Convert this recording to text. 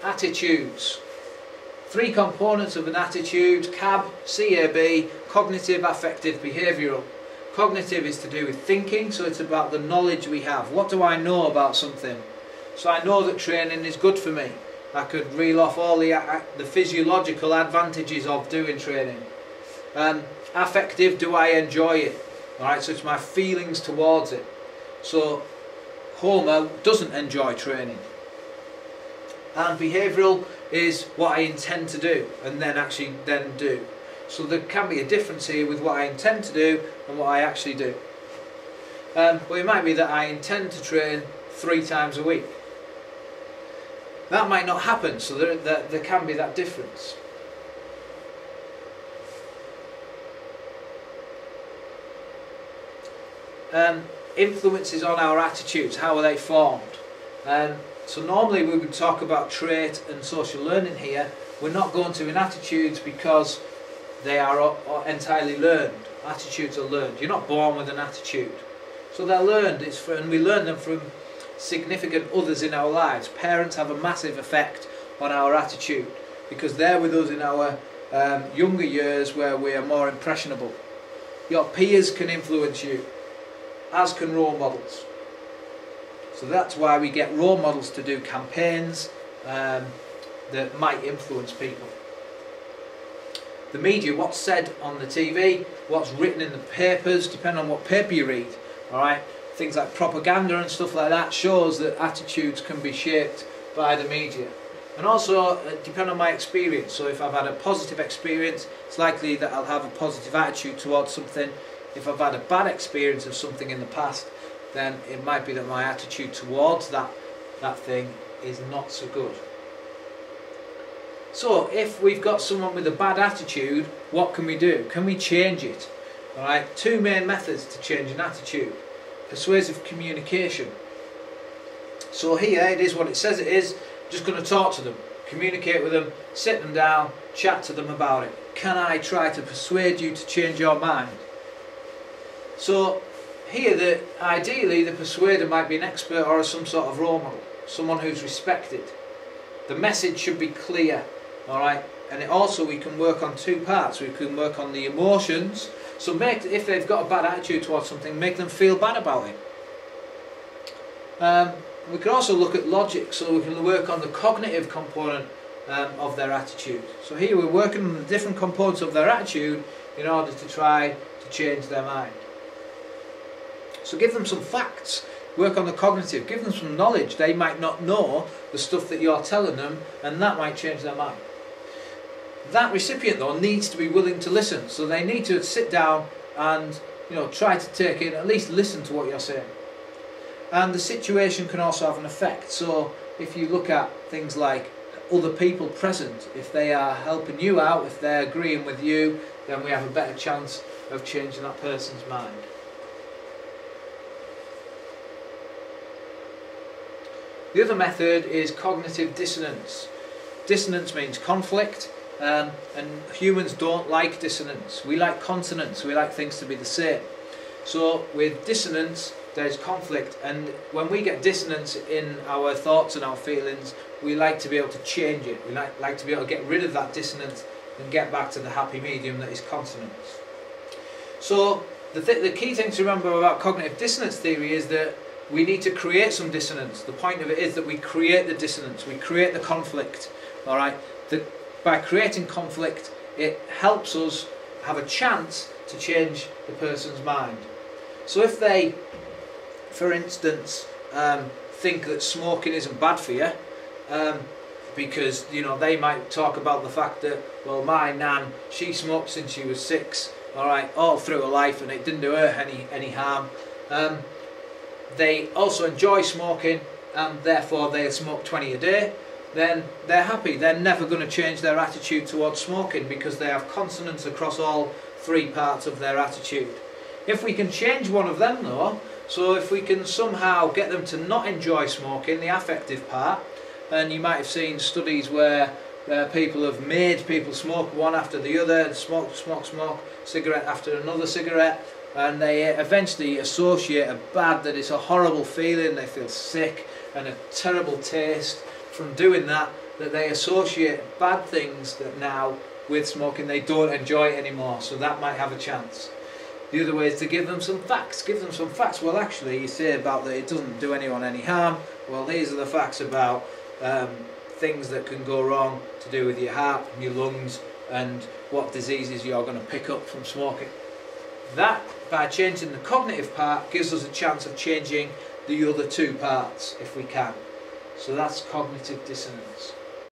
attitudes. 3 components of an attitude: CAB, CAB, cognitive, affective, behavioural. Cognitive is to do with thinking, so it's about the knowledge we have. What do I know about something? So I know that training is good for me. I could reel off all the physiological advantages of doing training. Affective, do I enjoy it? Alright, so it's my feelings towards it. So Homer doesn't enjoy training. And behavioural is what I intend to do and then actually do. So there can be a difference here with what I intend to do and what I actually do. Well, it might be that I intend to train 3 times a week. That might not happen, so there can be that difference. Influences on our attitudes, how are they formed? So normally we would talk about trait and social learning here. We're not going to in attitudes because they are entirely learned. Attitudes are learned. You're not born with an attitude. So they're learned, and we learn them from significant others in our lives. Parents have a massive effect on our attitude because they're with us in our younger years where we are more impressionable. Your peers can influence you, as can role models. So that's why we get role models to do campaigns that might influence people. The media, what's said on the TV, what's written in the papers, depending on what paper you read, alright? Things like propaganda and stuff like that shows that attitudes can be shaped by the media. And also, depending on my experience, so if I've had a positive experience, it's likely that I'll have a positive attitude towards something. If I've had a bad experience of something in the past, then it might be that my attitude towards that thing is not so good. So if we've got someone with a bad attitude, what can we do? Can we change it? Alright, 2 main methods to change an attitude. Persuasive communication. So here it is what it says it is. Just going to talk to them, communicate with them, sit them down, chat to them about it. Can I try to persuade you to change your mind? So here, ideally the persuader might be an expert or some sort of role model, someone who's respected. The message should be clear, alright? And also we can work on 2 parts. We can work on the emotions. So if they've got a bad attitude towards something, make them feel bad about it. We can also look at logic, so we can work on the cognitive component of their attitude. So here we're working on the different components of their attitude in order to try to change their mind. So give them some facts, work on the cognitive, give them some knowledge. They might not know the stuff that you're telling them, and that might change their mind. That recipient though needs to be willing to listen, so they need to sit down and try to take in, at least listen to what you're saying. And the situation can also have an effect. So if you look at things like other people present, if they are helping you out, if they're agreeing with you, then we have a better chance of changing that person's mind. The other method is cognitive dissonance. Dissonance means conflict, and humans don't like dissonance. We like consonance, we like things to be the same. So with dissonance there's conflict, and when we get dissonance in our thoughts and our feelings, we like to be able to change it. We like to be able to get rid of that dissonance and get back to the happy medium that is consonance. So the key thing to remember about cognitive dissonance theory is that we need to create some dissonance. The point of it is that we create the dissonance, we create the conflict. Alright? By creating conflict, it helps us have a chance to change the person's mind. So if they, for instance, think that smoking isn't bad for you, because they might talk about the fact that, well, my nan, she smoked since she was 6, alright, all through her life, and it didn't do her any harm. They also enjoy smoking, and therefore they smoke 20 a day. Then they're happy. They're never going to change their attitude towards smoking because they have consonance across all 3 parts of their attitude. If we can change one of them though, so if we can somehow get them to not enjoy smoking, the affective part, and you might have seen studies where people have made people smoke one after the other, and smoke, cigarette after another cigarette, and they eventually associate that it's a horrible feeling, they feel sick and a terrible taste from doing that, that they associate bad things that now with smoking they don't enjoy it anymore, so that might have a chance. The other way is to give them some facts. Give them some facts. Well, actually, you say about that it doesn't do anyone any harm. Well, these are the facts about things that can go wrong to do with your heart and your lungs and what diseases you're going to pick up from smoking. That, by changing the cognitive part, gives us a chance of changing the other two parts if we can. So that's cognitive dissonance.